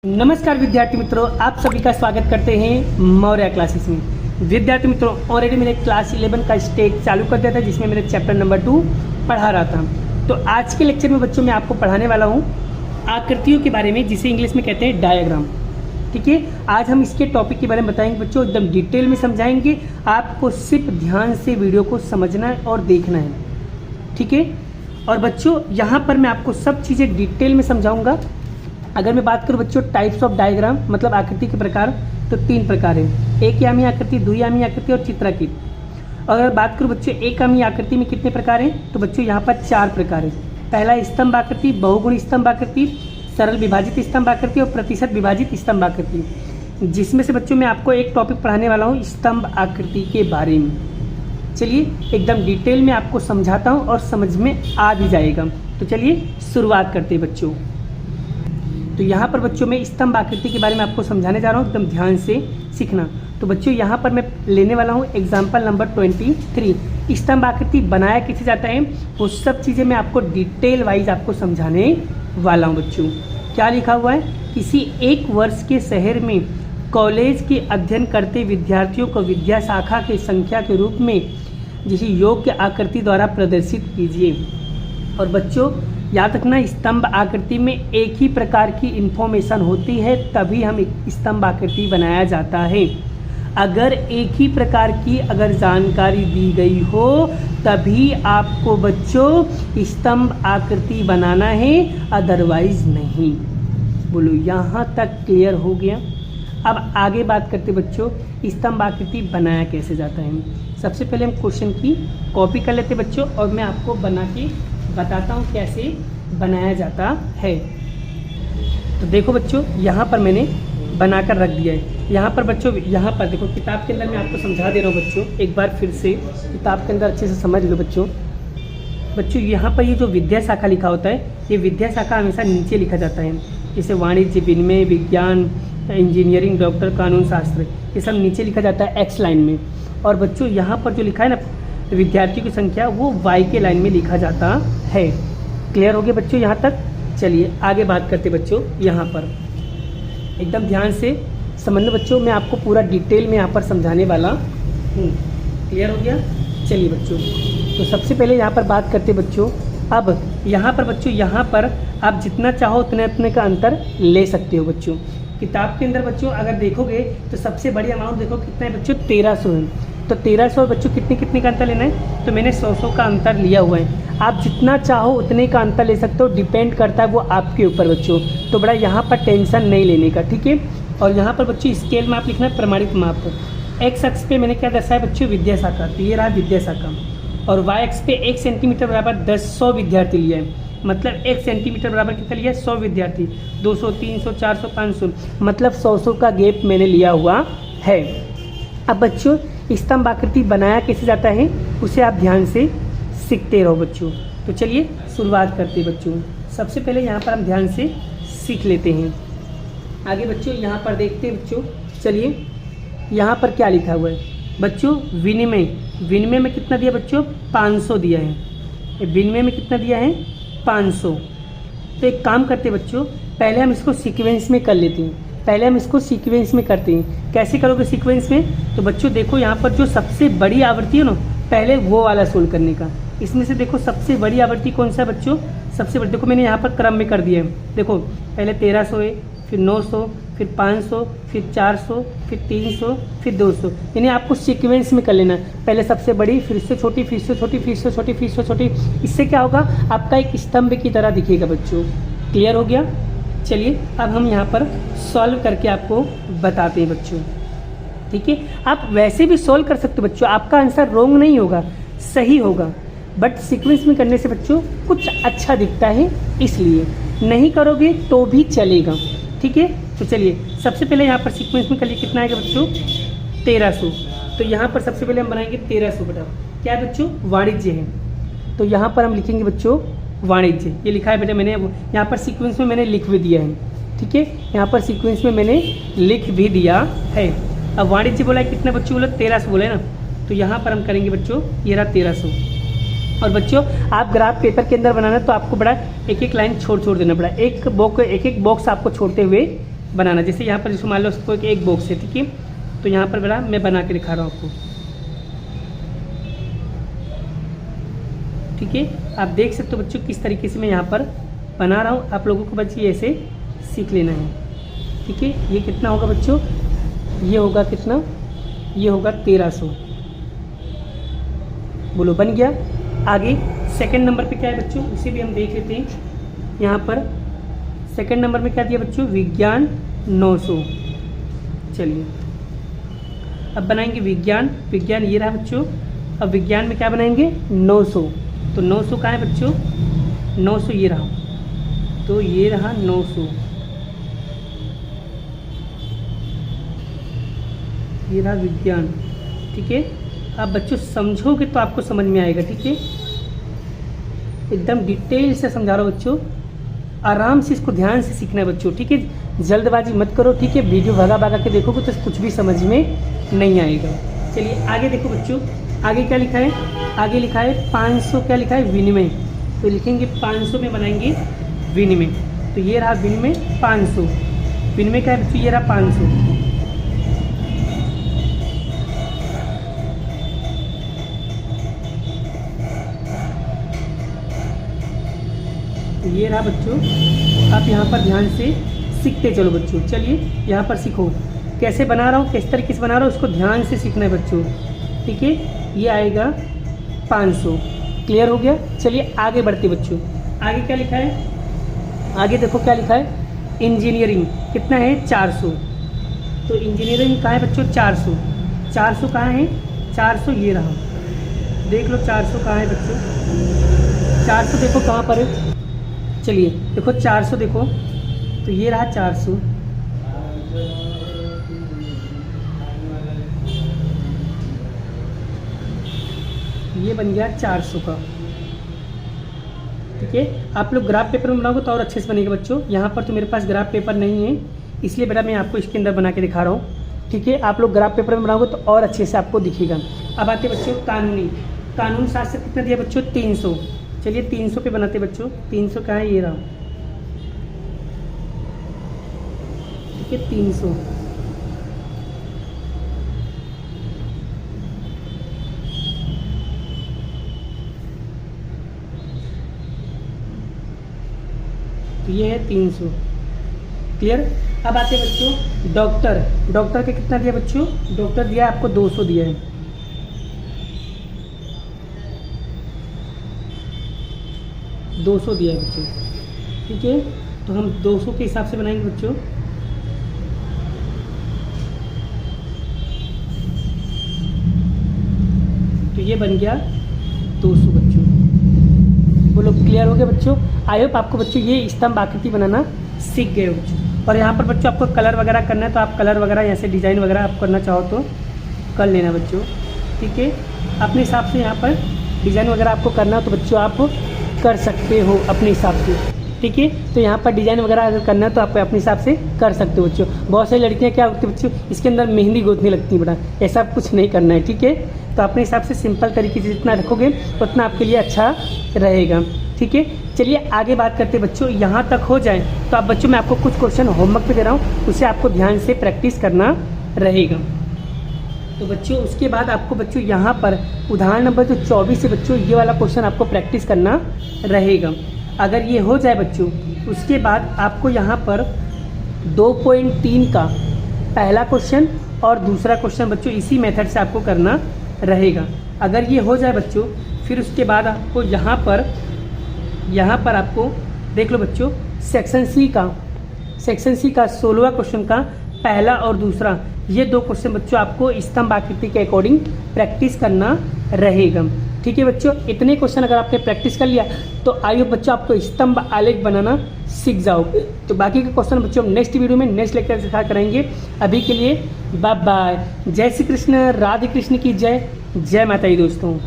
नमस्कार विद्यार्थी मित्रों, आप सभी का स्वागत करते हैं मौर्य क्लासेस में। विद्यार्थी मित्रों, ऑलरेडी मैंने क्लास 11 का स्टेज चालू कर दिया था जिसमें मैंने चैप्टर नंबर 2 पढ़ा रहा था। तो आज के लेक्चर में बच्चों मैं आपको पढ़ाने वाला हूं आकृतियों के बारे में, जिसे इंग्लिश में कहते हैं डायग्राम। ठीक है, आज हम इसके टॉपिक के बारे में बताएंगे बच्चों, एकदम डिटेल में समझाएंगे। आपको सिर्फ ध्यान से वीडियो को समझना है और देखना है। ठीक है, और बच्चों यहाँ पर मैं आपको सब चीज़ें डिटेल में समझाऊंगा। अगर मैं बात करूँ बच्चों टाइप्स ऑफ डायग्राम, मतलब आकृति के प्रकार, तो 3 प्रकार हैं। एक यामी आकृति, द्वियामी आकृति और चित्राकृति। अगर बात करूँ बच्चों एक यामी आकृति में कितने प्रकार हैं, तो बच्चों यहाँ पर 4 प्रकार हैं। पहला स्तंभ आकृति, बहुगुण स्तंभ आकृति, सरल विभाजित स्तंभ आकृति और प्रतिशत विभाजित स्तंभ आकृति। जिसमें से बच्चों मैं आपको एक टॉपिक पढ़ाने वाला हूँ स्तंभ आकृति के बारे में। चलिए एकदम डिटेल में आपको समझाता हूँ और समझ में आ भी जाएगा। तो चलिए शुरुआत करते हैं बच्चों। तो यहाँ पर बच्चों मैं स्तंभ आकृति के बारे में आपको समझाने जा रहा हूँ, एकदम ध्यान से सीखना। तो बच्चों यहाँ पर मैं लेने वाला हूँ एग्जाम्पल नंबर 23। स्तंभ आकृति बनाया कैसे जाता है वो सब चीज़ें मैं आपको डिटेल वाइज आपको समझाने वाला हूँ बच्चों। क्या लिखा हुआ है, किसी एक वर्ष के शहर में कॉलेज के अध्ययन करते विद्यार्थियों को विद्या शाखा की संख्या के रूप में जिसे योग्य आकृति द्वारा प्रदर्शित कीजिए। और बच्चों याद रखना, स्तंभ आकृति में एक ही प्रकार की इन्फॉर्मेशन होती है तभी हम स्तंभ आकृति बनाया जाता है। अगर एक ही प्रकार की अगर जानकारी दी गई हो तभी आपको बच्चों स्तंभ आकृति बनाना है, अदरवाइज नहीं। बोलो यहाँ तक क्लियर हो गया। अब आगे बात करते बच्चों स्तंभ आकृति बनाया कैसे जाता है। सबसे पहले हम क्वेश्चन की कॉपी कर लेते बच्चों और मैं आपको बना के बताता हूँ कैसे बनाया जाता है। तो देखो बच्चों यहाँ पर मैंने बनाकर रख दिया है। यहाँ पर बच्चों यहाँ पर देखो किताब के अंदर मैं आपको समझा दे रहा हूँ बच्चों, एक बार फिर से किताब के अंदर अच्छे से समझ लो बच्चों। बच्चों यहाँ पर ये जो विद्या शाखा लिखा होता है, ये विद्या शाखा हमेशा नीचे लिखा जाता है। जैसे वाणिज्य, विनिमय, विज्ञान, इंजीनियरिंग, डॉक्टर, कानून शास्त्र, ये सब नीचे लिखा जाता है एक्स लाइन में। और बच्चों यहाँ पर जो लिखा है ना विद्यार्थियों की संख्या, वो वाई के लाइन में लिखा जाता है। क्लियर हो गया बच्चों यहाँ तक। चलिए आगे बात करते बच्चों। यहाँ पर एकदम ध्यान से समझना बच्चों, मैं आपको पूरा डिटेल में यहाँ पर समझाने वाला हूँ। क्लियर हो गया। चलिए बच्चों, तो सबसे पहले यहाँ पर बात करते बच्चों। अब यहाँ पर बच्चों, यहाँ पर आप जितना चाहो उतने का अंतर ले सकते हो बच्चों। किताब के अंदर बच्चों अगर देखोगे तो सबसे बड़ी अमाउंट देखो कितना है बच्चों, 1300 है। तो 1300 बच्चों कितने का अंतर लेना है, तो मैंने 100 का अंतर लिया हुआ है। आप जितना चाहो उतने का अंतर ले सकते हो, डिपेंड करता है वो आपके ऊपर बच्चों। तो बड़ा यहाँ पर टेंशन नहीं लेने का, ठीक है। और यहाँ पर बच्चों स्केल में आप लिखना है प्रमाणित माप। एक्स अक्ष पे मैंने क्या दर्शाया बच्चों, विद्या शाखा, तो ये रहा विद्या शाखा। और वाई अक्ष पे 1 सेंटीमीटर बराबर 100 विद्यार्थी लिया है, मतलब 1 सेंटीमीटर बराबर कितना लिया है, 100 विद्यार्थी। 200, 300, 400, 500, मतलब 100 का गैप मैंने लिया हुआ है। अब बच्चों स्तंभ आकृति बनाया कैसे जाता है उसे आप ध्यान से सीखते रहो बच्चों। तो चलिए शुरुआत करते हैं बच्चों। सबसे पहले यहाँ पर हम ध्यान से सीख लेते हैं। आगे बच्चों यहाँ पर देखते हैं बच्चों। चलिए यहाँ पर क्या लिखा हुआ है बच्चों, विनिमय। विनिमय में कितना दिया बच्चों, 500 दिया है। विनिमय में कितना दिया है, 500। तो एक काम करते बच्चों, पहले हम इसको सीक्वेंस में कर लेते हैं। पहले हम इसको सीक्वेंस में करते हैं। कैसे करोगे सीक्वेंस में, तो बच्चों देखो यहाँ पर जो सबसे बड़ी आवृत्ति है ना, पहले वो वाला सोल्व करने का। इसमें से देखो सबसे बड़ी आवृत्ति कौन सा है बच्चों, सबसे बड़ी देखो मैंने यहाँ पर क्रम में कर दिया है। देखो पहले 1300 है, फिर 900, फिर 500, फिर 400, फिर 300, फिर 200। यानी आपको सीक्वेंस में कर लेना, पहले सबसे बड़ी, फिर से छोटी, फिर से छोटी, फिर से छोटी, फिर से छोटी। इससे क्या होगा, आपका एक स्तंभ की तरह दिखेगा बच्चों। क्लियर हो गया। चलिए अब हम यहाँ पर सॉल्व करके आपको बताते हैं बच्चों, ठीक है। आप वैसे भी सॉल्व कर सकते हो बच्चों, आपका आंसर रॉन्ग नहीं होगा, सही होगा। बट सीक्वेंस में करने से बच्चों कुछ अच्छा दिखता है, इसलिए नहीं करोगे तो भी चलेगा, ठीक है। तो चलिए सबसे पहले यहाँ पर सीक्वेंस में कर लिए, कितना आएगा बच्चों, 1300। तो यहाँ पर सबसे पहले हम बनाएंगे 1300 बटा क्या है बच्चों, वाणिज्य है। तो यहाँ पर हम लिखेंगे बच्चों वाणिज्य, ये लिखा है बेटा मैंने, यहाँ पर सीक्वेंस में मैंने लिख भी दिया है, ठीक है। यहाँ पर सीक्वेंस में मैंने लिख भी दिया है। अब वाणिज्य बोला है कितना बच्चों, बोला 1300 बोला है ना। तो यहाँ पर हम करेंगे बच्चों, ये रहा 1300। और बच्चों आप ग्राफ पेपर के अंदर बनाना तो आपको बड़ा एक एक लाइन छोड़ देना पड़ा, एक एक बॉक्स आपको छोड़ते हुए बनाना। जैसे यहाँ पर जैसे मान लो उसको एक बॉक्स है, ठीक है, तो यहाँ पर बड़ा मैं बना के दिखा रहा हूँ आपको, ठीक है। आप देख सकते हो बच्चों किस तरीके से मैं यहाँ पर बना रहा हूँ। आप लोगों को बच्चे ऐसे सीख लेना है, ठीक है। ये कितना होगा बच्चों, ये होगा कितना, ये होगा 1300। बोलो बन गया। आगे सेकंड नंबर पे क्या है बच्चों, उसे भी हम देख लेते हैं। यहाँ पर सेकंड नंबर में क्या दिया बच्चों, विज्ञान 900। चलिए अब बनाएंगे विज्ञान, विज्ञान ये रहा बच्चों। अब विज्ञान में क्या बनाएंगे, 900। तो 900 कहाँ है बच्चों, 900 ये रहा, तो ये रहा 900, ये रहा विज्ञान, ठीक है। आप बच्चों समझोगे तो आपको समझ में आएगा, ठीक है। एकदम डिटेल से समझा रहा हूँ बच्चों, आराम से इसको ध्यान से सीखना है बच्चों, ठीक है। जल्दबाजी मत करो, ठीक है। वीडियो भगा भगा के देखोगे तो कुछ भी समझ में नहीं आएगा। चलिए आगे देखो बच्चों, आगे क्या लिखा है, आगे लिखा है 500, क्या लिखा है, विनिमय। तो लिखेंगे 500 में बनाएंगे विनिमय। तो ये रहा विनिमय 500, विनिमय क्या है बच्चों, ये रहा 500। तो ये रहा बच्चों। आप यहाँ पर ध्यान से सीखते चलो बच्चों। चलिए यहाँ पर सीखो कैसे बना रहा हूँ, किस तरीके से बना रहा हूँ, उसको ध्यान से सीखना है बच्चों, ठीक है। ये आएगा 500, क्लियर हो गया। चलिए आगे बढ़ते बच्चों, आगे क्या लिखा है, आगे देखो क्या लिखा है, इंजीनियरिंग कितना है, 400। तो इंजीनियरिंग कहाँ है बच्चों, 400। 400 कहाँ है, 400 ये रहा, देख लो 400 कहाँ है बच्चों, 400 देखो कहाँ पर है। चलिए देखो 400 देखो, तो ये रहा 400, ये बन गया 400 का, ठीक है। आप लोग ग्राफ पेपर में बनाओगे तो और अच्छे से बनेगा बच्चों। यहाँ पर तो मेरे पास ग्राफ पेपर नहीं है, इसलिए बेटा मैं आपको इसके अंदर बना के दिखा रहा हूँ, ठीक है। आप लोग ग्राफ पेपर में बनाओगे तो और अच्छे से आपको दिखेगा। अब आते बच्चों कानूनी, कानून शास्त्र कितना दिया बच्चों, 300। चलिए 300 पे बनाते बच्चों, 300 कहाँ है, ये रहा, ठीक है, 300। तो ये है 300, क्लियर। अब आते हैं बच्चों डॉक्टर, डॉक्टर के कितना दिया बच्चों, डॉक्टर दिया आपको 200 दिया है, 200 दिया है बच्चों, ठीक है। तो हम 200 के हिसाब से बनाएंगे बच्चों। तो ये बन गया 200 बच्चों। बोलो क्लियर हो गया बच्चों। आई होप आपको बच्चों ये स्तंभ आकृति बनाना सीख गए हो बच्चों। और यहाँ पर बच्चों आपको कलर वगैरह करना है तो आप कलर वगैरह ऐसे डिज़ाइन वगैरह आप करना चाहो तो कर लेना बच्चों, ठीक है। अपने हिसाब से यहाँ पर डिज़ाइन वगैरह आपको करना हो तो बच्चों आप कर सकते हो अपने हिसाब से, ठीक है। तो यहाँ पर डिज़ाइन वगैरह अगर करना है तो आप अपने हिसाब से कर सकते हो बच्चों। बहुत सारी लड़कियाँ क्या होती है बच्चों, इसके अंदर मेहंदी गोदने लगती है, बेटा ऐसा कुछ नहीं करना है, ठीक है। तो अपने हिसाब से सिंपल तरीके से जितना रखोगे उतना आपके लिए अच्छा रहेगा, ठीक है। चलिए आगे बात करते हैं बच्चों। यहाँ तक हो जाए तो आप बच्चों मैं आपको कुछ क्वेश्चन होमवर्क पे दे रहा हूँ, उसे आपको ध्यान से प्रैक्टिस करना रहेगा। तो बच्चों उसके बाद आपको बच्चों यहाँ पर उदाहरण नंबर जो 24 है बच्चों, ये वाला क्वेश्चन आपको प्रैक्टिस करना रहेगा। अगर ये हो जाए बच्चों, उसके बाद आपको यहाँ पर 2.3 का पहला क्वेश्चन और दूसरा क्वेश्चन बच्चों इसी मेथड से आपको करना रहेगा। अगर ये हो जाए बच्चों, फिर उसके बाद आपको यहाँ पर आपको देख लो बच्चों सेक्शन सी का 16वां क्वेश्चन का पहला और दूसरा, ये 2 क्वेश्चन बच्चों आपको स्तंभ आकृति के अकॉर्डिंग प्रैक्टिस करना रहेगा, ठीक है बच्चों। इतने क्वेश्चन अगर आपने प्रैक्टिस कर लिया तो आइए बच्चों आपको स्तंभ आलेख बनाना सीख जाओगे। तो बाकी के क्वेश्चन बच्चों हम नेक्स्ट वीडियो में नेक्स्ट लेक्चर सिखा करेंगे। अभी के लिए बाय बाय। जय श्री कृष्ण, राधे कृष्ण की जय, जय माता दी दोस्तों।